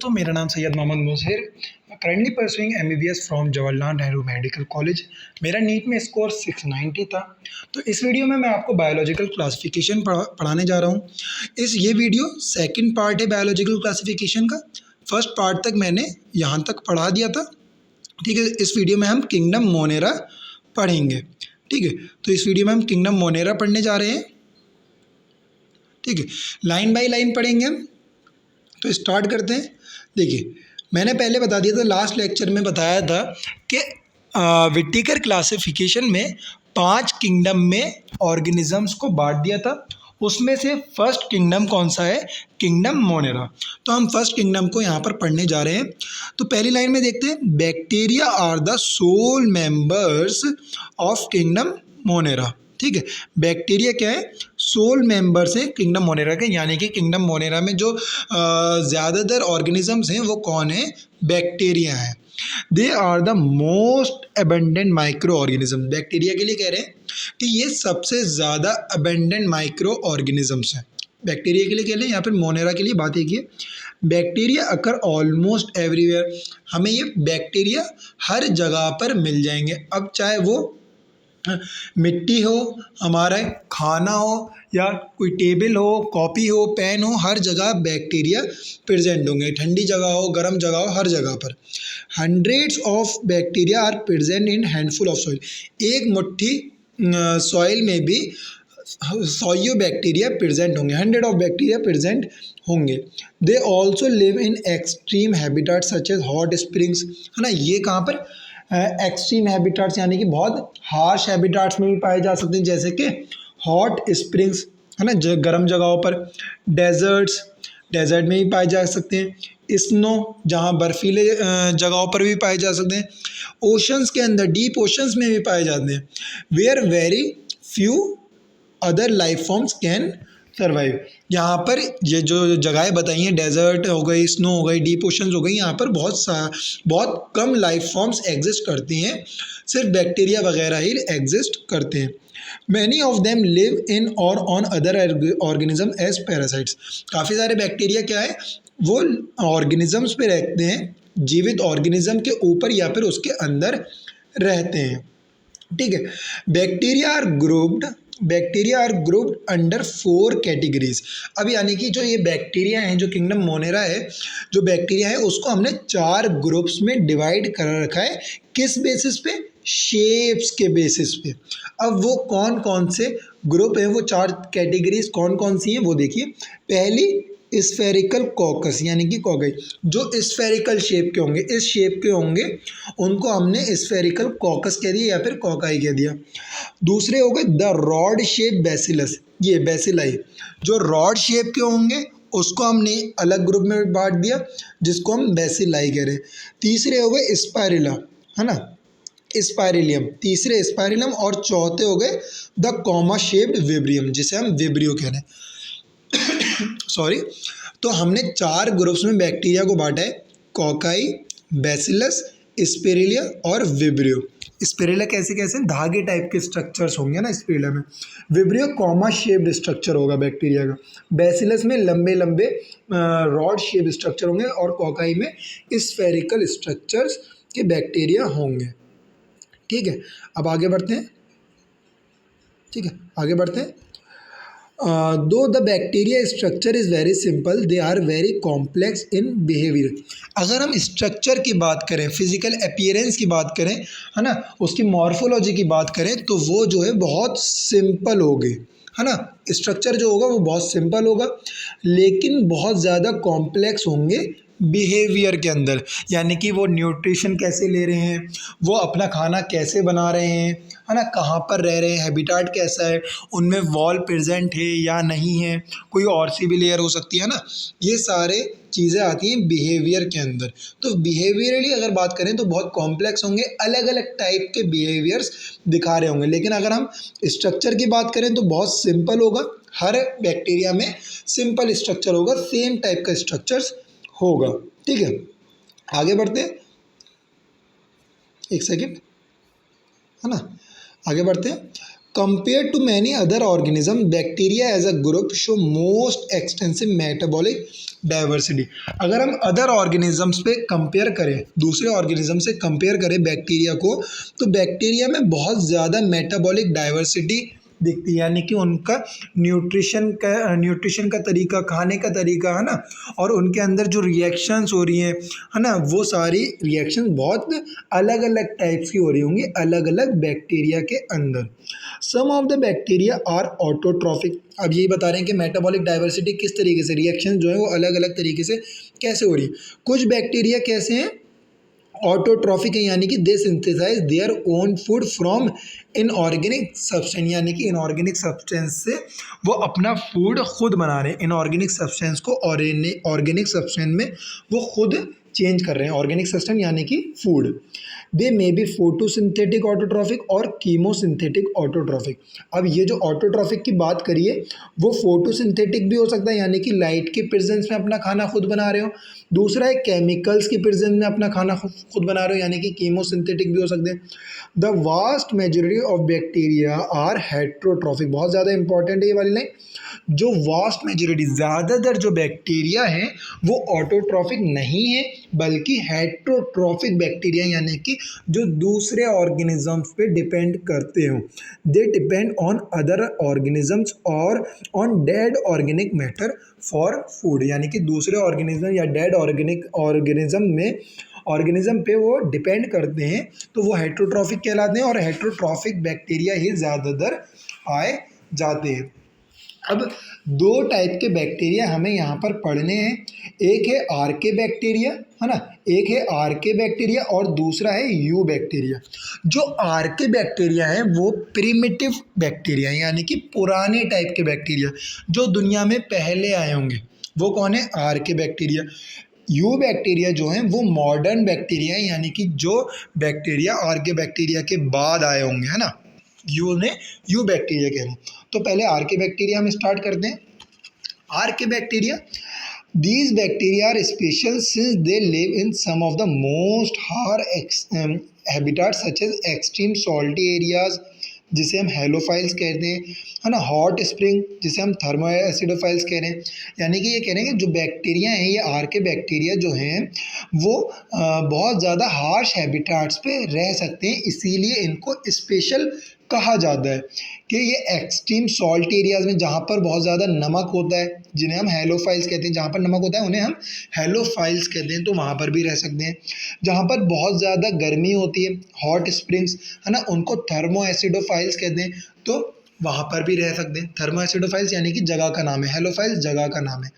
तो मेरा नाम Syed Mohammad Muzahir, currently pursuing MBBS from Jawaharlal Nehru medical college. मेरा नीट में स्कोर 690 था। तो इस वीडियो में मैं आपको बायोलॉजिकल क्लासिफिकेशन पढ़ाने जा रहा हूँ। ये वीडियो सेकंड पार्ट है बायोलॉजिकल क्लासिफिकेशन का। फर्स्ट पार्ट तक मैंने यहाँ तक पढ़ा दिया था। ठीक है, इस वीडियो में हम किंगडम मोनेरा पढ़ेंगे। ठीक है, तो इस वीडियो में हम किंगडम मोनेरा पढ़ने जा रहे हैं। ठीक है, लाइन बाय लाइन पढ़ेंगे हम। तो स्टार्ट करते हैं। देखिए, मैंने पहले बता दिया था, लास्ट लेक्चर में बताया था कि व्हिटेकर क्लासिफिकेशन में 5 किंगडम में ऑर्गेनिजम्स को बांट दिया था। उसमें से फर्स्ट किंगडम कौन सा है? Kingdom Monera. तो हम फर्स्ट किंगडम को यहाँ पर पढ़ने जा रहे हैं। तो पहली लाइन में देखते हैं, bacteria are the sole members of kingdom Monera. ठीक है, बैक्टीरिया क्या है? सोल मेंबर्स हैं किंगडम मोनेरा के। यानी कि किंगडम मोनेरा में जो ज़्यादातर ऑर्गेनिजम्स हैं वो कौन है? बैक्टीरिया हैं। They are the most abundant microorganism. Bacteria के लिए कह रहे हैं कि ये सबसे ज़्यादा अबेंडेंट माइक्रो ऑर्गेनिजम्स हैं। बैक्टीरिया के लिए कह रहे हैं, यहाँ पर मोनेरा के लिए बात एक ही है। बैक्टीरिया अकर ऑलमोस्ट एवरीवेयर। हमें ये बैक्टीरिया हर जगह पर मिल जाएंगे। अब चाहे वो मिट्टी हो, हमारा खाना हो, या कोई टेबल हो, कॉपी हो, पेन हो, हर जगह बैक्टीरिया प्रेजेंट होंगे। ठंडी जगह हो, गर्म जगह हो, हर जगह पर hundreds of bacteria are present in handful of soil. एक मुट्ठी सॉइल में भी 100 बैक्टीरिया प्रेजेंट होंगे, 100 ऑफ बैक्टीरिया प्रेजेंट होंगे। They also live in extreme habitat such as hot springs, है ना। ये कहाँ पर? एक्सट्रीम हैबिटाट्स, यानी कि बहुत हार्श हैबिटाट्स में भी पाए जा सकते हैं, जैसे कि हॉट स्प्रिंग्स, है ना, गर्म जगहों पर। डेजर्ट में भी पाए जा सकते हैं। स्नो, जहाँ बर्फीले जगहों पर भी पाए जा सकते हैं। ओशंस के अंदर, डीप ओशंस में भी पाए जाते हैं। Where very few other life forms can survive. यहाँ पर ये जो जगहें बताई हैं, डेजर्ट हो गई, स्नो हो गई, डीप ओशंस हो गई, यहाँ पर बहुत कम लाइफ फॉर्म्स एग्जिस्ट करती हैं। सिर्फ बैक्टीरिया वगैरह ही एग्जिस्ट करते हैं। Many of them live in और on other organism as parasites. काफ़ी सारे बैक्टीरिया क्या है, वो ऑर्गेनिजम्स पे रहते हैं, जीवित ऑर्गेनिज्म के ऊपर या फिर उसके अंदर रहते हैं। ठीक है, bacteria are grouped under 4 categories. अब यानी कि जो ये बैक्टीरिया हैं, जो किंगडम मोनेरा है, जो बैक्टीरिया है, उसको हमने 4 ग्रुप्स में डिवाइड कर रखा है। किस बेसिस पे? शेप्स के बेसिस पे। अब वो कौन कौन से ग्रुप हैं, वो 4 कैटेगरीज कौन कौन सी हैं वो देखिए। पहली, स्फेरिकल कॉकस, यानी कि कॉकाई, जो स्फेरिकल शेप के होंगे, इस शेप के होंगे, उनको हमने स्फेरिकल कॉकस कह दिया या फिर कॉकाई कह दिया। दूसरे हो गए द रॉड शेप बैसिलस, ये बैसिलाई, जो रॉड शेप के होंगे उसको हमने अलग ग्रुप में बांट दिया, जिसको हम बैसिलाई कह रहे हैं। तीसरे हो गए स्पाइरुला, है ना, स्पाइरिलियम, तीसरे स्पाइरिलम, और चौथे हो गए द कॉमा शेप्ड विब्रियम, जिसे हम विब्रियो कह रहे हैं। सॉरी। तो हमने 4 ग्रुप्स में बैक्टीरिया को बांटा है, कॉकाई, बैसिलस, स्पिरिलिया और विब्रियो। स्पिरिलिया कैसे कैसे? धागे टाइप के स्ट्रक्चर्स होंगे ना स्पिरिलिया में। विब्रियो कॉमा शेप्ड स्ट्रक्चर होगा बैक्टीरिया का। बैसिलस में लंबे लंबे रॉड शेप स्ट्रक्चर होंगे, और कॉकाई में स्फेरिकल स्ट्रक्चर्स के बैक्टीरिया होंगे। ठीक है, अब आगे बढ़ते हैं। ठीक है, आगे बढ़ते हैं। Though the bacteria structure is very simple, they are very complex in behaviour. अगर हम स्ट्रक्चर की बात करें, फिजिकल अपीयरेंस की बात करें, है ना, उसकी मॉर्फोलॉजी की बात करें, तो वो जो है बहुत सिंपल होगी, है ना। स्ट्रक्चर जो होगा वो बहुत सिंपल होगा, लेकिन बहुत ज़्यादा कॉम्प्लेक्स होंगे बिहेवियर के अंदर। यानी कि वो न्यूट्रिशन कैसे ले रहे हैं, वो अपना खाना कैसे बना रहे हैं, है ना, कहाँ पर रह रहे हैं, हैबिटाट कैसा है, उनमें वॉल प्रेजेंट है या नहीं है, कोई और सी भी लेयर हो सकती है ना। ये सारे चीज़ें आती हैं बिहेवियर के अंदर। तो बिहेवियरली अगर बात करें तो बहुत कॉम्प्लेक्स होंगे, अलग अलग टाइप के बिहेवियर्स दिखा रहे होंगे। लेकिन अगर हम स्ट्रक्चर की बात करें तो बहुत सिंपल होगा, हर बैक्टीरिया में सिंपल स्ट्रक्चर होगा, सेम टाइप का स्ट्रक्चर्स होगा। ठीक है, आगे बढ़ते हैं, एक सेकेंड, है ना, आगे बढ़ते हैं। Compared to many other organisms, bacteria as a group show most extensive metabolic diversity. अगर हम अदर ऑर्गेनिजम्स पे कंपेयर करें, दूसरे ऑर्गेनिज्म से कंपेयर करें बैक्टीरिया को, तो बैक्टीरिया में बहुत ज़्यादा मेटाबॉलिक डाइवर्सिटी दिखती है, यानी कि उनका न्यूट्रिशन का तरीका, खाने का तरीका, है ना, और उनके अंदर जो रिएक्शंस हो रही हैं, है ना, वो सारी रिएक्शंस बहुत अलग अलग टाइप्स की हो रही होंगी अलग अलग बैक्टीरिया के अंदर। Some of the bacteria are autotrophic. अब यही बता रहे हैं कि मेटाबॉलिक डाइवर्सिटी किस तरीके से, रिएक्शन जो है वो अलग अलग तरीके से कैसे हो रही है। कुछ बैक्टीरिया कैसे हैं, ऑटोट्रॉफिक है, यानी कि they synthesize their own food from inorganic substance, यानी कि इनऑर्गेनिक सब्सटेंस से वो अपना फूड खुद बना रहे हैं। इनऑर्गेनिक सब्सटेंस को ऑर्गेनिक सब्सटेंस में वो खुद चेंज कर रहे हैं, ऑर्गेनिक सब्सटेंस यानी कि food. They may be photosynthetic autotrophic और कीमोसिंथेटिक ऑटोट्रॉफिक। अब ये जो ऑटोट्रॉफिक की बात करिए, वो फोटोसिंथेटिक भी हो सकता है, यानी कि लाइट के प्रेजेंस में अपना खाना खुद बना रहे हो। दूसरा है केमिकल्स की प्रेजेंस में अपना खाना खुद बना रहे हो, यानी कि कीमोसिंथेटिक भी हो सकते हैं। The vast majority of bacteria are heterotrophic. बहुत ज़्यादा इंपॉर्टेंट है ये वाली लाइन। जो वास्ट मेजॉरिटी, ज़्यादातर जो बैक्टीरिया हैं वो ऑटोट्रॉफिक नहीं है, बल्कि हेट्रोट्रॉफिक बैक्टीरिया, यानी कि जो दूसरे ऑर्गेनिजम्स पे डिपेंड करते हो। They depend on other organisms और on dead organic matter for food, यानी कि दूसरे ऑर्गेनिज्म या डेड ऑर्गेनिज्म पे वो डिपेंड करते हैं, तो वो हेट्रोट्रॉफिक कहलाते हैं और हेट्रोट्रॉफिक बैक्टीरिया ही ज़्यादातर पाए जाते हैं। अब दो टाइप के बैक्टीरिया हमें यहाँ पर पढ़ने हैं, एक है आर्के बैक्टीरिया, है ना, एक है आर्के बैक्टीरिया और दूसरा है यू बैक्टीरिया। जो आर्के बैक्टीरिया है वो प्रिमिटिव बैक्टीरिया है, यानी कि पुराने टाइप के बैक्टीरिया जो दुनिया में पहले आए होंगे, वो कौन है, आर्के बैक्टीरिया। यू बैक्टीरिया जो हैं वो मॉडर्न बैक्टीरिया हैं, यानी कि जो बैक्टीरिया आर्के बैक्टीरिया के बाद आए होंगे, है ना, यू बैक्टीरिया कह रहे हैं। तो पहले आर्के बैक्टीरिया हम स्टार्ट करते हैं। Archae bacteria, these bacteria are special since they live in some of the most hard habitat such as extreme salty areas, जिसे हम हेलोफाइल्स कहते हैं, है ना, हॉट स्प्रिंग जिसे हम थर्मो एसिडोफाइल्स कह रहे हैं। यानी कि ये कह रहे हैं कि जो बैक्टीरिया हैं, ये आर्के बैक्टीरिया जो हैं वो बहुत ज़्यादा हार्श हैबिटाट्स पे रह सकते हैं, इसीलिए इनको स्पेशल कहा जाता है कि ये एक्सट्रीम सॉल्ट एरियाज़ में जहाँ पर बहुत ज़्यादा नमक होता है, जिन्हें हम हेलोफाइल्स कहते हैं, जहाँ पर नमक होता है उन्हें हम हेलोफाइल्स कहते हैं, तो वहाँ पर भी रह सकते हैं। जहाँ पर बहुत ज़्यादा गर्मी होती है, हॉट स्प्रिंग्स, है ना, उनको थर्मो एसिडोफाइल्स कहते हैं, तो वहाँ पर भी रह सकते हैं। थर्मो एसिडोफाइल्स यानी कि जगह का नाम है, हेलोफाइल्स जगह का नाम है।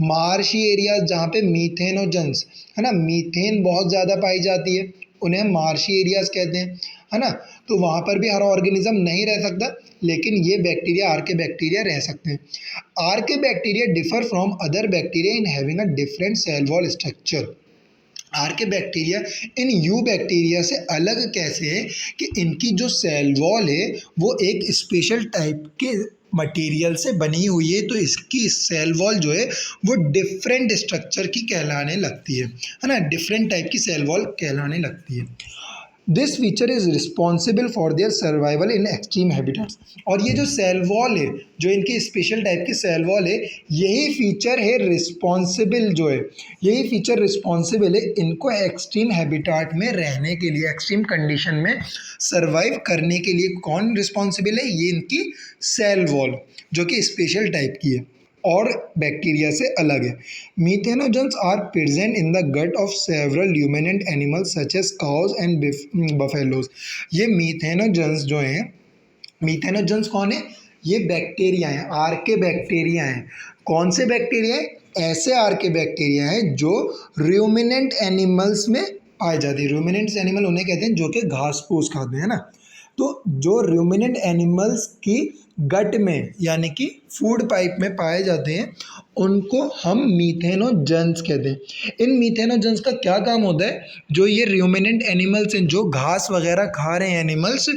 मार्शी एरियाज जहाँ पे मीथेनोजेंस, है ना, मीथेन बहुत ज़्यादा पाई जाती है, उन्हें मार्शी एरियाज कहते हैं, है ना, तो वहाँ पर भी हर ऑर्गेनिज्म नहीं रह सकता, लेकिन ये बैक्टीरिया, आर्के बैक्टीरिया रह सकते हैं। Archae bacteria differ from other bacteria in having a different cell wall structure. Archae bacteria इन यू बैक्टीरिया से अलग कैसे है कि इनकी जो सेल वॉल है वो एक स्पेशल टाइप के मटेरियल से बनी हुई है, तो इसकी सेल वॉल जो है वो डिफरेंट स्ट्रक्चर की कहलाने लगती है ना, डिफरेंट टाइप की सेल वॉल कहलाने लगती है। This feature is responsible for their survival in extreme habitats. और ये जो सेल वॉल है, जो इनकी स्पेशल टाइप की सेल वॉल है, यही फीचर है रिस्पॉन्सिबल, जो है यही फीचर रिस्पॉन्सिबल है इनको एक्सट्रीम हैबिटेट में रहने के लिए, एक्सट्रीम कंडीशन में सर्वाइव करने के लिए। कौन रिस्पॉन्सिबल है, ये इनकी सेल वॉल जो कि स्पेशल टाइप की है और बैक्टीरिया से अलग है। Methanogens are present in the gut of several ruminant animals such as cows and buffaloes. ये मीथेनोजेंस जो हैं, मीथेनोजेंस कौन है, ये बैक्टीरिया हैं, आर्के बैक्टीरिया हैं। कौन से बैक्टीरिया हैं, ऐसे आर्के बैक्टीरिया हैं जो र्यूमिनेंट एनिमल्स में पाए जाते हैं। र्यूमिनेंट्स एनिमल उन्हें कहते हैं जो कि घास फूस खाते हैं ना, तो जो र्यूमिनेंट एनिमल्स की गट में यानी कि फूड पाइप में पाए जाते हैं उनको हम मीथेनोजेंस कहते हैं। इन मीथेनोजेंस का क्या काम होता है, जो ये र्यूमिनेंट एनिमल्स हैं, जो घास वगैरह खा रहे हैं एनिमल्स,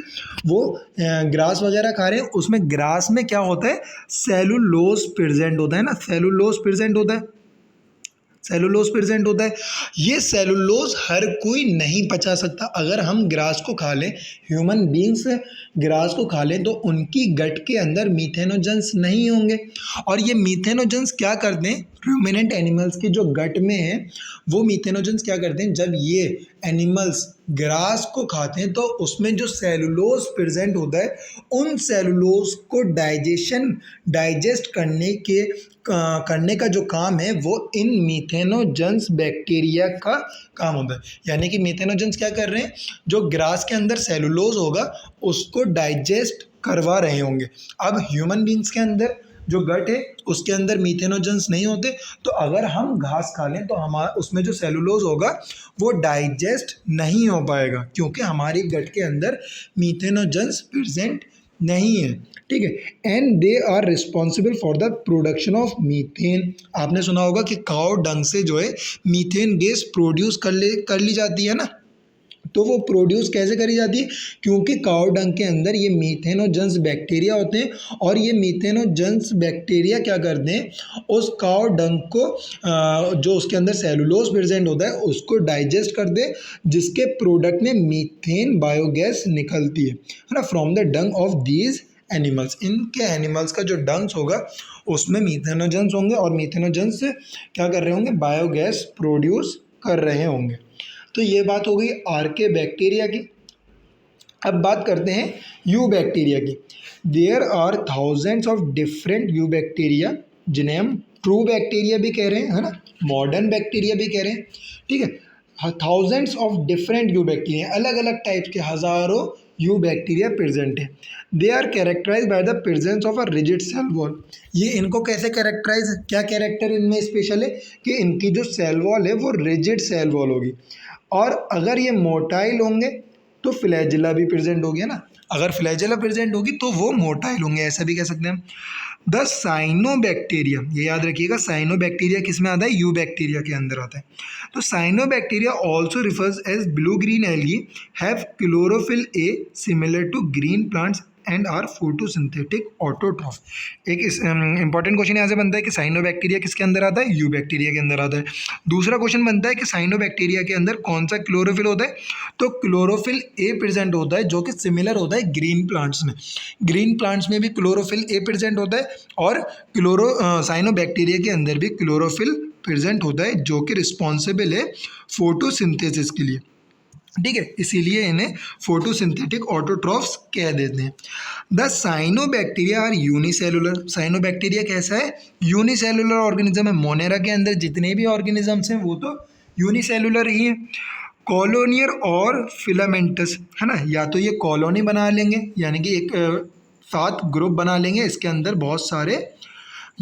वो ग्रास वगैरह खा रहे हैं, उसमें ग्रास में क्या होता है, सेलुलोज प्रेजेंट होता है ना, सेलुलोज प्रेजेंट होता है। सेलुलोज प्रेजेंट होता है। ये सेलुलोज हर कोई नहीं पचा सकता। अगर हम ग्रास को खा लें, ह्यूमन बींग्स ग्रास को खा लें, तो उनकी गट के अंदर मीथेनोजेंस नहीं होंगे। और ये मीथेनोजेंस क्या करते हैं, रूमिनेंट एनिमल्स के जो गट में है, वो मीथेनोजेंस क्या करते हैं, जब ये एनिमल्स ग्रास को खाते हैं तो उसमें जो सेलुलोज प्रेजेंट होता है, उन सेलुलोज को डाइजेस्ट करने का जो काम है वो इन मीथेनोजेंस बैक्टीरिया का काम होता है। यानी कि मीथेनोजेंस क्या कर रहे हैं, जो ग्रास के अंदर सेलुलोज होगा उसको डाइजेस्ट करवा रहे होंगे। अब ह्यूमन बींग्स के अंदर जो गट है उसके अंदर मीथेनोजेंस नहीं होते, तो अगर हम घास खा लें तो हमारा उसमें जो सेलुलोज होगा वो डाइजेस्ट नहीं हो पाएगा, क्योंकि हमारी गट के अंदर मीथेनोजेंस प्रेजेंट नहीं है। ठीक है। And they are responsible for the production of methane. आपने सुना होगा कि काऊ डंग से जो है मीथेन गैस प्रोड्यूस कर ली जाती है ना। तो वो प्रोड्यूस कैसे करी जाती है, क्योंकि काऊ डंग के अंदर ये मीथेनोजेंस बैक्टीरिया होते हैं, और ये मीथेनोजेंस बैक्टीरिया क्या करते हैं, उस काऊ डंग को जो उसके अंदर सेलुलोज प्रेजेंट होता है उसको डाइजेस्ट कर दे, जिसके प्रोडक्ट में मीथेन बायोगैस निकलती है ना, from the Dang of these animals. इनके एनिमल्स का जो डंग्स होगा उसमें मीथेनोजेंस होंगे, और मीथेनोजेंस क्या कर रहे होंगे, बायोगैस प्रोड्यूस कर रहे होंगे। तो ये बात हो गई आर्के बैक्टीरिया की। अब बात करते हैं यू बैक्टीरिया की। There are thousands of different eubacteria, जिन्हें हम ट्रू बैक्टीरिया भी कह रहे हैं, है ना, मॉडर्न बैक्टीरिया भी कह रहे हैं। ठीक है। Thousands of different eubacteria, अलग अलग टाइप्स के हज़ारों यू बैक्टीरिया प्रेजेंट है। They are characterise by the presence of a rigid cell wall. ये इनको कैसे कैरेक्टराइज, क्या कैरेक्टर इनमें स्पेशल है कि इनकी जो सेल वॉल है वो रिजिड सेल वॉल होगी, और अगर ये मोटाइल होंगे तो फ्लैजिला भी प्रेजेंट होगी, है ना। अगर फ्लैजिला प्रेजेंट होगी तो वो मोटाइल होंगे, ऐसा भी कह सकते हैं। द साइनोबैक्टीरिया, ये याद रखिएगा, साइनोबैक्टीरिया किस में आता है, यू बैक्टीरिया के अंदर आता है। तो cyanobacteria also refers as blue green algae, have chlorophyll a similar to green plants and are photosynthetic autotroph. एक इंपॉर्टेंट क्वेश्चन यहाँ से बनता है कि साइनोबैक्टीरिया किसके अंदर आता है, यू बैक्टीरिया के अंदर आता है। दूसरा क्वेश्चन बनता है कि साइनोबैक्टीरिया के अंदर कौन सा क्लोरोफिल होता है, तो क्लोरोफिल ए प्रेजेंट होता है, जो कि सिमिलर होता है ग्रीन प्लांट्स में। ग्रीन प्लांट्स में भी क्लोरोफिल ए प्रेजेंट होता है, और साइनोबैक्टीरिया के अंदर भी क्लोरोफिल प्रेजेंट होता है, जो कि रिस्पॉन्सिबल है फोटोसिंथेसिस के लिए। ठीक है, इसीलिए इन्हें फोटोसिंथेटिक ऑटोट्रॉफ्स कह देते हैं। The cyanobacteria are unicellular. Cyanobacteria कैसा है, यूनिसेलुलर ऑर्गेनिज्म है। मोनेरा के अंदर जितने भी ऑर्गेनिजम्स हैं वो तो यूनिसेलुलर ही हैं। कॉलोनियर और फिलामेंटस, है ना, या तो ये कॉलोनी बना लेंगे, यानी कि एक साथ ग्रुप बना लेंगे, इसके अंदर बहुत सारे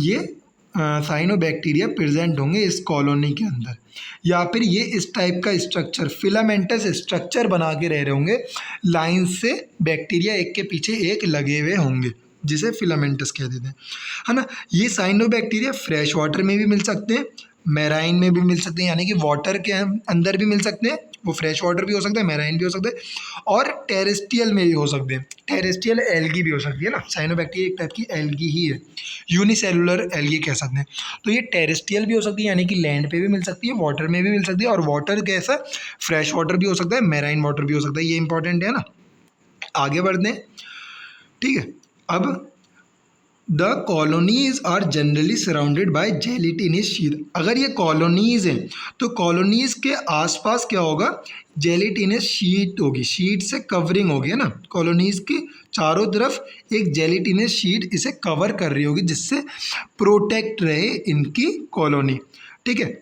ये साइनोबैक्टीरिया प्रेजेंट होंगे इस कॉलोनी के अंदर, या फिर ये इस टाइप का स्ट्रक्चर, फिलामेंटस स्ट्रक्चर बना के रह रहे होंगे, लाइन से बैक्टीरिया एक के पीछे एक लगे हुए होंगे, जिसे फिलामेंटस कह देते हैं, है ना। ये साइनोबैक्टीरिया फ्रेश वाटर में भी मिल सकते हैं, मैराइन में भी मिल सकते हैं, यानी कि वाटर के अंदर भी मिल सकते हैं, वो फ्रेश वाटर भी हो सकता है, मैराइन भी हो सकता है, और टेरेस्ट्रियल में भी हो सकते हैं। टेरेस्ट्रियल एल्गी भी हो सकती है ना, साइनोबैक्टीरिया एक टाइप की एल्गी ही है, यूनिसेलुलर एल्गी कह सकते हैं। तो ये टेरेस्ट्रियल भी हो सकती है, यानी कि लैंड पे भी मिल सकती है, वाटर में भी मिल सकती है, और वाटर कैसा, फ्रेश वाटर भी हो सकता है, मैराइन वाटर भी हो सकता है। ये इंपॉर्टेंट है ना। आगे बढ़ते हैं। ठीक है। अब the colonies are generally surrounded by gelatinous sheet. अगर ये कॉलोनीज हैं तो कॉलोनीज के आसपास क्या होगा, जेलिटिनस शीट होगी, शीट से कवरिंग होगी, है ना। कॉलोनीज की चारों तरफ एक जेलिटिनस शीट इसे कवर कर रही होगी, जिससे प्रोटेक्ट रहे इनकी कॉलोनी। ठीक है।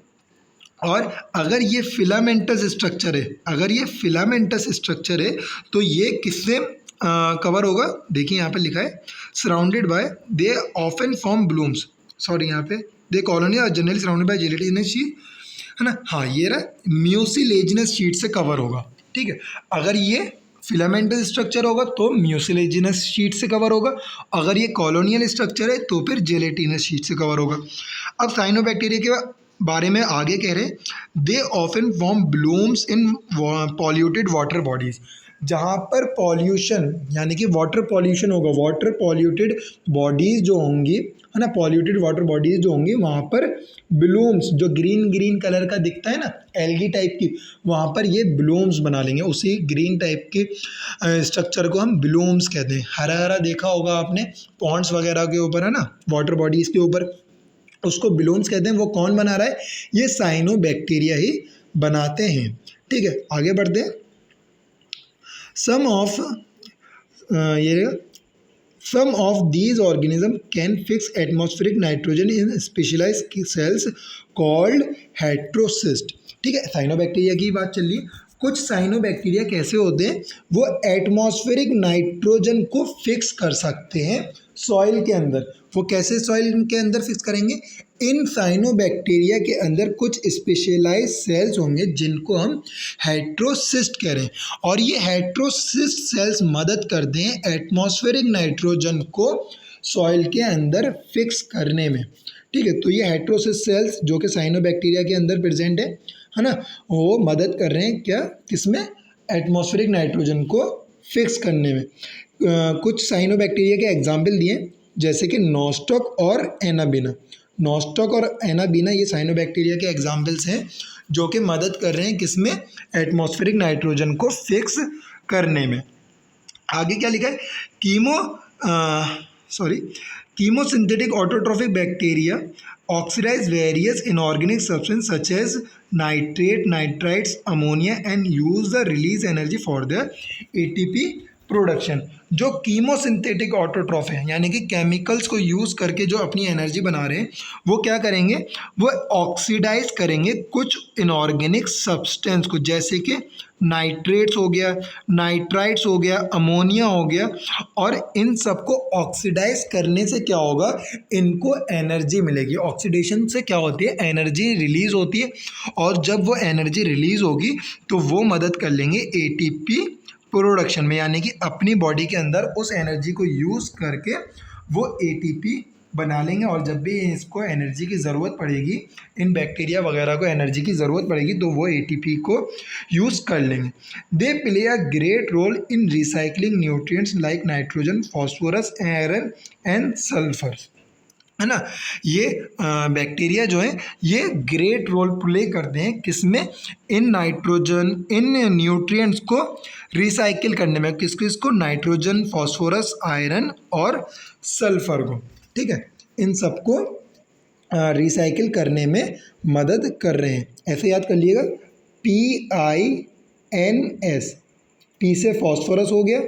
और अगर ये फिलामेंटस स्ट्रक्चर है, अगर ये फिलामेंटस स्ट्रक्चर है तो ये किससे कवर होगा, देखिए यहाँ पे लिखा है surrounded by, they often form blooms, sorry यहाँ पे they colony are generally surrounded by gelatinous sheet, है ना। हाँ, ये रहा म्यूसिलेजिनस शीट से कवर होगा। ठीक है। अगर ये फिलामेंटस स्ट्रक्चर होगा तो म्यूसिलेजिनस शीट से कवर होगा, अगर ये कॉलोनियल स्ट्रक्चर है तो फिर जेलेटिनस शीट से कवर होगा। अब साइनोबैक्टीरिया के बारे में आगे कह रहे हैं, they often form blooms in polluted water bodies. जहाँ पर पॉल्यूशन, यानी कि वाटर पॉल्यूशन होगा, वाटर पॉल्यूटेड बॉडीज़ जो होंगी, है ना, पॉल्यूटेड वाटर बॉडीज जो होंगी वहाँ पर ब्लूम्स, जो ग्रीन ग्रीन कलर का दिखता है ना, एल्गी टाइप की, वहाँ पर ये ब्लूम्स बना लेंगे। उसी ग्रीन टाइप के स्ट्रक्चर को हम ब्लूम्स कहते हैं। हरा हरा देखा होगा आपने पॉन्ड्स वगैरह के ऊपर, है ना, वाटर बॉडीज़ के ऊपर, उसको ब्लूम्स कहते हैं। वो कौन बना रहा है? ये साइनोबैक्टीरिया ही बनाते हैं। ठीक है, आगे बढ़ते हैं। सम ऑफ ये Some of these organisms can fix atmospheric nitrogen in specialized cells called heterocyst। ठीक है, साइनोबैक्टीरिया की बात चल रही है। कुछ साइनोबैक्टीरिया कैसे होते हैं? वो एटमॉस्फेरिक नाइट्रोजन को फिक्स कर सकते हैं सॉइल के अंदर। वो कैसे सॉइल के अंदर फिक्स करेंगे? इन साइनोबैक्टीरिया के अंदर कुछ स्पेशलाइज सेल्स होंगे जिनको हम हेट्रोसिस्ट कह रहे हैं, और ये हेट्रोसिस्ट सेल्स मदद करते हैं एटमॉस्फेरिक नाइट्रोजन को सॉइल के अंदर फिक्स करने में। ठीक है, तो ये हेट्रोसिस्ट सेल्स जो कि साइनोबैक्टीरिया के अंदर प्रेजेंट है ना, वो मदद कर रहे हैं क्या, किसमें? एटमॉस्फेरिक नाइट्रोजन को फिक्स करने में। कुछ साइनोबैक्टीरिया के एग्जाम्पल दिए, जैसे कि नोस्टॉक और एनाबीना। नोस्टॉक और एनाबीना ये साइनोबैक्टीरिया के एग्जाम्पल्स हैं जो कि मदद कर रहे हैं किसमें? एटमॉस्फेरिक नाइट्रोजन को फिक्स करने में। आगे क्या लिखा है? Chemosynthetic autotrophic bacteria oxidise various inorganic substance such as nitrate, nitrites, ammonia and use the release energy for the ATP production. जो कीमोसिंथेटिक ऑटोट्रॉफ है, यानी कि केमिकल्स को यूज़ करके जो अपनी एनर्जी बना रहे हैं, वो क्या करेंगे? वो ऑक्सीडाइज करेंगे कुछ इनऑर्गेनिक सब्सटेंस को, जैसे कि नाइट्रेट्स हो गया, नाइट्राइट्स हो गया, अमोनिया हो गया, और इन सबको ऑक्सीडाइज करने से क्या होगा? इनको एनर्जी मिलेगी। ऑक्सीडेशन से क्या होती है? एनर्जी रिलीज होती है, और जब वो एनर्जी रिलीज होगी तो वो मदद कर लेंगे एटीपी प्रोडक्शन में, यानी कि अपनी बॉडी के अंदर उस एनर्जी को यूज़ करके वो एटीपी बना लेंगे। और जब भी इसको एनर्जी की ज़रूरत पड़ेगी, इन बैक्टीरिया वगैरह को एनर्जी की ज़रूरत पड़ेगी, तो वो एटीपी को यूज़ कर लेंगे। They play a great role in recycling nutrients like nitrogen, phosphorus, iron and sulphur, है ना। ये बैक्टीरिया जो है ये ग्रेट रोल प्ले करते हैं किसमें? इन नाइट्रोजन, इन न्यूट्रिएंट्स को रिसाइकिल करने में। किसको? नाइट्रोजन, फॉस्फोरस, आयरन और सल्फर को। ठीक है, इन सबको रिसाइकिल करने में मदद कर रहे हैं। ऐसे याद कर लीजिएगा, PINS। P से फॉस्फोरस हो गया,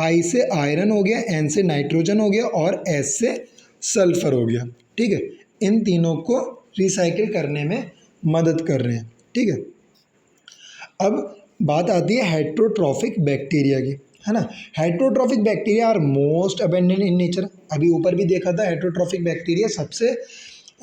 I से आयरन हो गया, N से नाइट्रोजन हो गया, और S से सल्फर हो गया। ठीक है, इन तीनों को रिसाइकिल करने में मदद कर रहे हैं। ठीक है, अब बात आती है हेट्रोट्रॉफिक बैक्टीरिया की, है ना। Heterotrophic bacteria are most abundant in nature. अभी ऊपर भी देखा था, हेट्रोट्रॉफिक बैक्टीरिया सबसे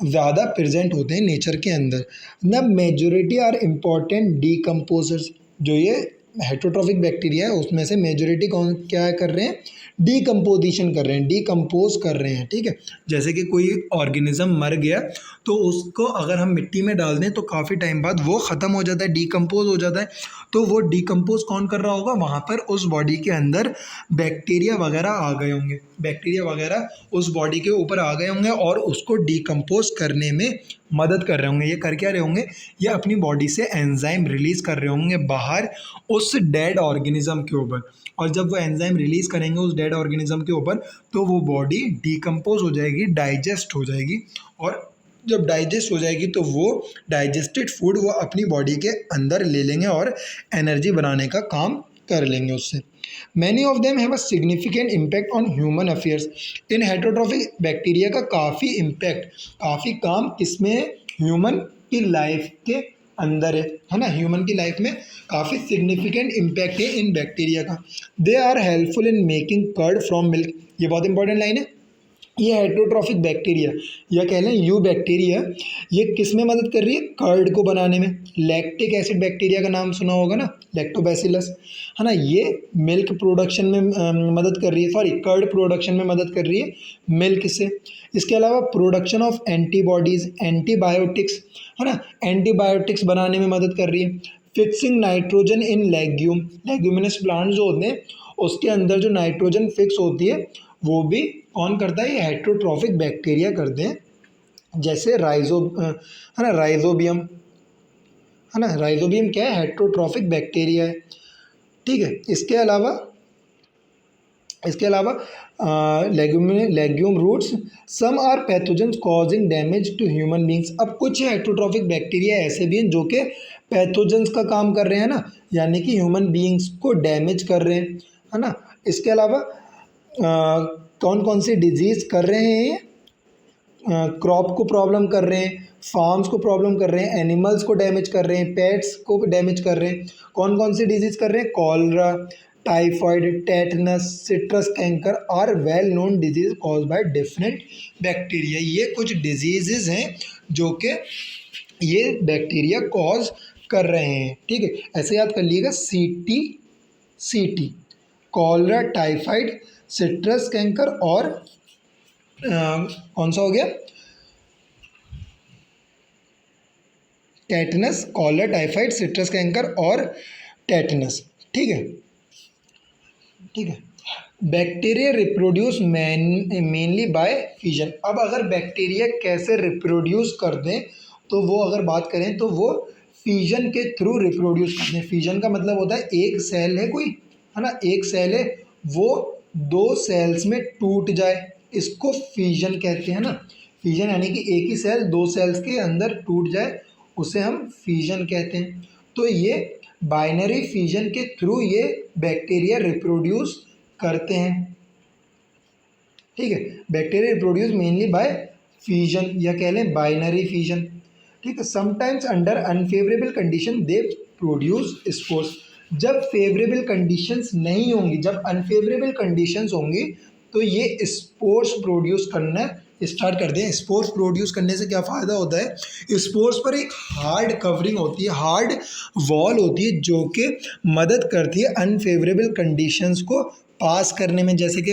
ज़्यादा प्रेजेंट होते हैं नेचर के अंदर। The majority are important decomposers. जो ये हेट्रोट्रॉफिक बैक्टीरिया है उसमें से मेजोरिटी कौन क्या कर रहे हैं? डीकम्पोजिशन कर रहे हैं, डीकम्पोज कर रहे हैं। ठीक है, जैसे कि कोई ऑर्गेनिज्म मर गया तो उसको अगर हम मिट्टी में डाल दें तो काफ़ी टाइम बाद वो ख़त्म हो जाता है, डीकम्पोज हो जाता है। तो वो डीकम्पोज कौन कर रहा होगा? वहाँ पर उस बॉडी के अंदर बैक्टीरिया वगैरह आ गए होंगे, बैक्टीरिया वगैरह उस बॉडी के ऊपर आ गए होंगे और उसको डीकम्पोज करने में मदद कर रहे होंगे। ये कर क्या रहे होंगे? ये अपनी बॉडी से एंजाइम रिलीज़ कर रहे होंगे बाहर उस डेड ऑर्गेनिज्म के ऊपर, और जब वो एंजाइम रिलीज़ करेंगे उस डेड ऑर्गेनिज्म के ऊपर तो वो बॉडी डीकम्पोज हो जाएगी, डाइजेस्ट हो जाएगी, और जब डाइजेस्ट हो जाएगी तो वो डाइजेस्टेड फूड वो अपनी बॉडी के अंदर ले लेंगे और एनर्जी बनाने का काम कर लेंगे उससे। Many of them have a significant impact on human affairs. In heterotrophic bacteria का काफ़ी इम्पैक्ट, काफ़ी काम किसमें है? ह्यूमन की लाइफ के अंदर है ना। ह्यूमन की लाइफ में काफ़ी सिग्निफिकेंट इम्पैक्ट है इन बैक्टीरिया का। They are helpful in making curd from milk. ये बहुत इंपॉर्टेंट लाइन है। ये हेट्रोट्रॉफिक बैक्टीरिया या कह लें यू बैक्टीरिया, ये किस में मदद कर रही है? कर्ड को बनाने में। लैक्टिक एसिड बैक्टीरिया का नाम सुना होगा ना, लैक्टोबैसिलस, है ना। ये मिल्क प्रोडक्शन में मदद कर रही है, सॉरी कर्ड प्रोडक्शन में मदद कर रही है मिल्क से। इसके अलावा प्रोडक्शन ऑफ एंटीबॉडीज़, एंटीबायोटिक्स, है ना, एंटीबायोटिक्स बनाने में मदद कर रही है। Fixing nitrogen in leguminous plant जो होते हैं उसके अंदर जो नाइट्रोजन फिक्स होती है वो भी कौन करता है? ये हेट्रोट्रॉफिक बैक्टीरिया करते हैं, जैसे है ना, राइजोबियम, है ना। राइजोबियम क्या है? हेट्रोट्रॉफिक बैक्टीरिया है, ठीक है। इसके अलावा legume roots, some are pathogens causing damage to human beings. अब कुछ हेट्रोट्रॉफिक बैक्टीरिया ऐसे भी हैं जो कि पैथोजेंस का काम कर रहे हैं ना, यानी कि ह्यूमन बींग्स को डैमेज कर रहे हैं, है ना। इसके अलावा कौन कौन सी डिजीज़ कर रहे हैं ये? क्रॉप को प्रॉब्लम कर रहे हैं, फार्म्स को प्रॉब्लम कर रहे हैं, एनिमल्स को डैमेज कर रहे हैं, पेट्स को डैमेज कर रहे हैं। कौन कौन सी डिजीज़ कर रहे हैं? Cholera, typhoid, tetanus, citrus canker are well known diseases cause by different bacteria. ये कुछ डिजीज़ हैं जो कि ये बैक्टीरिया कॉज कर रहे हैं, ठीक है। ऐसे याद कर लीजिएगा, CT, cholera, typhoid, citrus canker और कौन सा हो गया? Tetanus, cholera, typhoid, citrus canker और टेटनस, ठीक है, ठीक है। Bacteria reproduce mainly by fission. अब अगर बैक्टीरिया कैसे रिप्रोड्यूस कर दें, तो वो अगर बात करें तो वो फिजन के थ्रू रिप्रोड्यूस करते हैं। फिजन का मतलब होता है एक सेल है कोई, है ना, एक सेल है, वो दो सेल्स में टूट जाए, इसको फिजन कहते हैं ना। फिजन यानी कि एक ही सेल दो सेल्स के अंदर टूट जाए, उसे हम फिजन कहते हैं। तो ये बाइनरी फिजन के थ्रू ये बैक्टीरिया रिप्रोड्यूस करते हैं, ठीक है। Bacteria reproduce mainly by fission, या कह लें बाइनरी फिजन, ठीक है। Sometimes under unfavourable condition they produce spores. जब फेवरेबल कंडीशंस नहीं होंगी, जब अनफेवरेबल कंडीशंस होंगी, तो ये स्पोर्स प्रोड्यूस करना स्टार्ट कर दें। स्पोर्स प्रोड्यूस करने से क्या फ़ायदा होता है? स्पोर्स पर एक हार्ड कवरिंग होती है, हार्ड वॉल होती है, जो कि मदद करती है अनफेवरेबल कंडीशंस को पास करने में, जैसे कि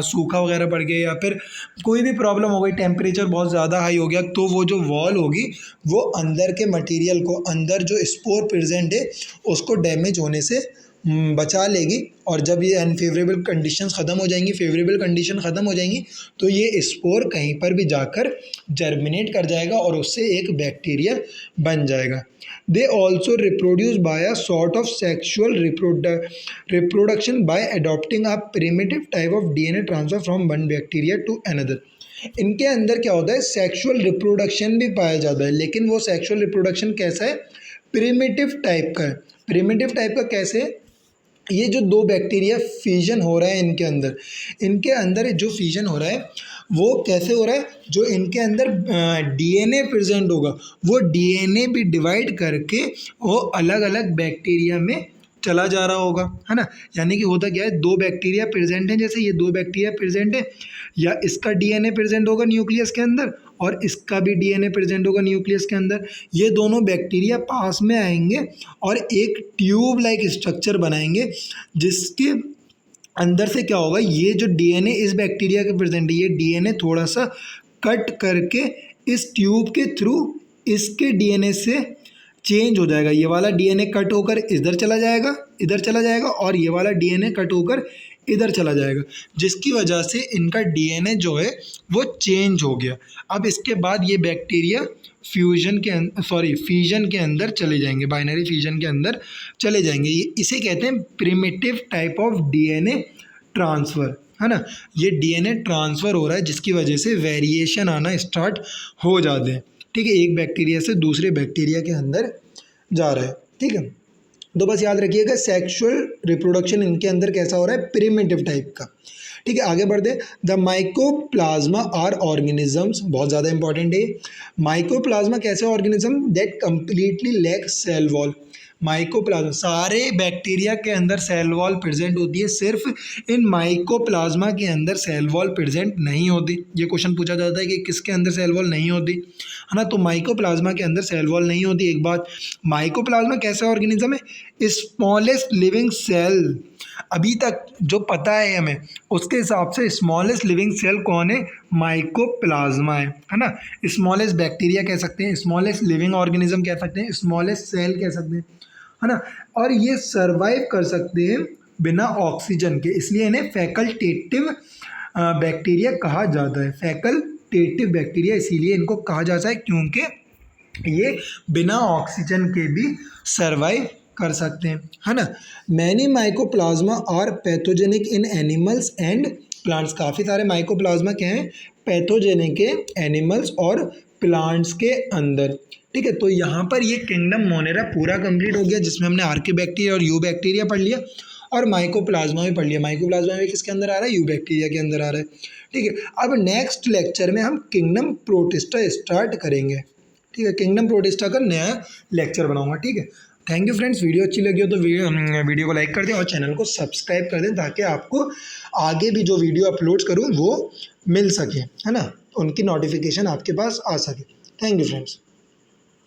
सूखा वगैरह पड़ गया या फिर कोई भी प्रॉब्लम हो गई, टेम्परेचर बहुत ज़्यादा हाई हो गया, तो वो जो वॉल होगी वो अंदर के मटेरियल को, अंदर जो स्पोर प्रेजेंट है उसको डैमेज होने से बचा लेगी। और जब ये अनफेवरेबल कंडीशंस ख़त्म हो जाएंगी, फेवरेबल कंडीशन ख़त्म हो जाएंगी, तो ये स्पोर कहीं पर भी जाकर जर्मिनेट कर जाएगा और उससे एक बैक्टीरिया बन जाएगा। They also reproduce by a sort of sexual reproduction by adopting a primitive type of DNA transfer from one bacteria to another. इनके अंदर क्या होता है? सेक्सुअल रिप्रोडक्शन भी पाया जाता है, लेकिन वो सेक्सुअल रिप्रोडक्शन कैसा है? प्रिमिटिव टाइप का है। प्रिमिटिव टाइप का कैसे? ये जो दो बैक्टीरिया फिजन हो रहा है इनके अंदर जो फिजन हो रहा है वो कैसे हो रहा है? जो इनके अंदर DNA प्रेजेंट होगा, वो DNA भी डिवाइड करके वो अलग अलग बैक्टीरिया में चला जा रहा होगा, है ना। यानी कि होता क्या है, दो बैक्टीरिया प्रेजेंट हैं, जैसे ये दो बैक्टीरिया प्रेजेंट है, या इसका DNA प्रेजेंट होगा न्यूक्लियस के अंदर और इसका भी DNA प्रेजेंट होगा न्यूक्लियस के अंदर। ये दोनों बैक्टीरिया पास में आएंगे और एक ट्यूब लाइक स्ट्रक्चर बनाएंगे, जिसके अंदर से क्या होगा, ये जो DNA इस बैक्टीरिया के प्रेजेंट है, ये DNA थोड़ा सा कट करके इस ट्यूब के थ्रू इसके DNA से चेंज हो जाएगा। ये वाला DNA कट होकर इधर चला जाएगा और ये वाला DNA कट होकर इधर चला जाएगा, जिसकी वजह से इनका DNA जो है वो चेंज हो गया। अब इसके बाद ये बैक्टीरिया फिजन के अंदर चले जाएंगे, बाइनरी फिजन के अंदर चले जाएंगे। इसे कहते हैं primitive type of DNA transfer, है ना। ये DNA ट्रांसफ़र हो रहा है, जिसकी वजह से वेरिएशन आना स्टार्ट हो जाते हैं, ठीक है। एक बैक्टीरिया से दूसरे बैक्टीरिया के अंदर जा रहा है, ठीक है। तो बस याद रखिएगा, सेक्सुअल रिप्रोडक्शन इनके अंदर कैसा हो रहा है? प्रिमिटिव टाइप का, ठीक है। आगे बढ़ते, द माइकोप्लाज्मा आर ऑर्गेनिजम्स, बहुत ज़्यादा इंपॉर्टेंट है। माइकोप्लाज्मा कैसे organism? That completely lack cell wall. Mycoplasma, सारे बैक्टीरिया के अंदर सेल वॉल प्रेजेंट होती है, सिर्फ इन माइकोप्लाज्मा के अंदर सेल वॉल प्रेजेंट नहीं होती। ये क्वेश्चन पूछा जाता है कि किसके अंदर सेल वॉल नहीं होती, है ना। तो माइकोप्लाज्मा के अंदर सेल वॉल नहीं होती। एक बात, माइकोप्लाज्मा कैसा ऑर्गेनिज्म है? Smallest living cell. अभी तक जो पता है हमें, उसके हिसाब से स्मॉलेस्ट लिविंग सेल कौन है? माइकोप्लाज्मा है ना। स्मॉलेस्ट बैक्टीरिया कह सकते हैं, स्मॉलेस्ट लिविंग ऑर्गेनिज्म कह सकते हैं, स्मॉलेस्ट सेल कह सकते हैं, है ना। और ये सर्वाइव कर सकते हैं बिना ऑक्सीजन के, इसलिए इन्हें फैकल्टेटिव बैक्टीरिया कहा जाता है, फैकल्टेटिव बैक्टीरिया इसीलिए इनको कहा जाता है क्योंकि ये बिना ऑक्सीजन के भी सर्वाइव कर सकते हैं, है ना। Many mycoplasma are pathogenic in animals and plants, काफ़ी सारे माइकोप्लाज्मा क्या हैं, पैथोजेनिक है एनिमल्स और प्लांट्स के अंदर, ठीक है। तो यहाँ पर ये किंगडम मोनेरा पूरा कंप्लीट हो गया, जिसमें हमने आर्की बैक्टीरिया और यू बैक्टीरिया पढ़ लिया और माइकोप्लाज्मा भी पढ़ लिया। माइकोप्लाज्मा भी किसके अंदर आ रहा है, यू बैक्टीरिया के अंदर आ रहा है, ठीक है। अब नेक्स्ट लेक्चर में हम किंगडम प्रोटिस्टा स्टार्ट करेंगे, ठीक है। किंगडम प्रोटिस्टा का नया लेक्चर बनाऊंगा, ठीक है। थैंक यू फ्रेंड्स, वीडियो अच्छी लगी हो तो वीडियो को लाइक कर दें और चैनल को सब्सक्राइब कर दें ताकि आपको आगे भी जो वीडियो अपलोड करूँ वो मिल सके, है ना, उनकी नोटिफिकेशन आपके पास आ सके। Thank you friends.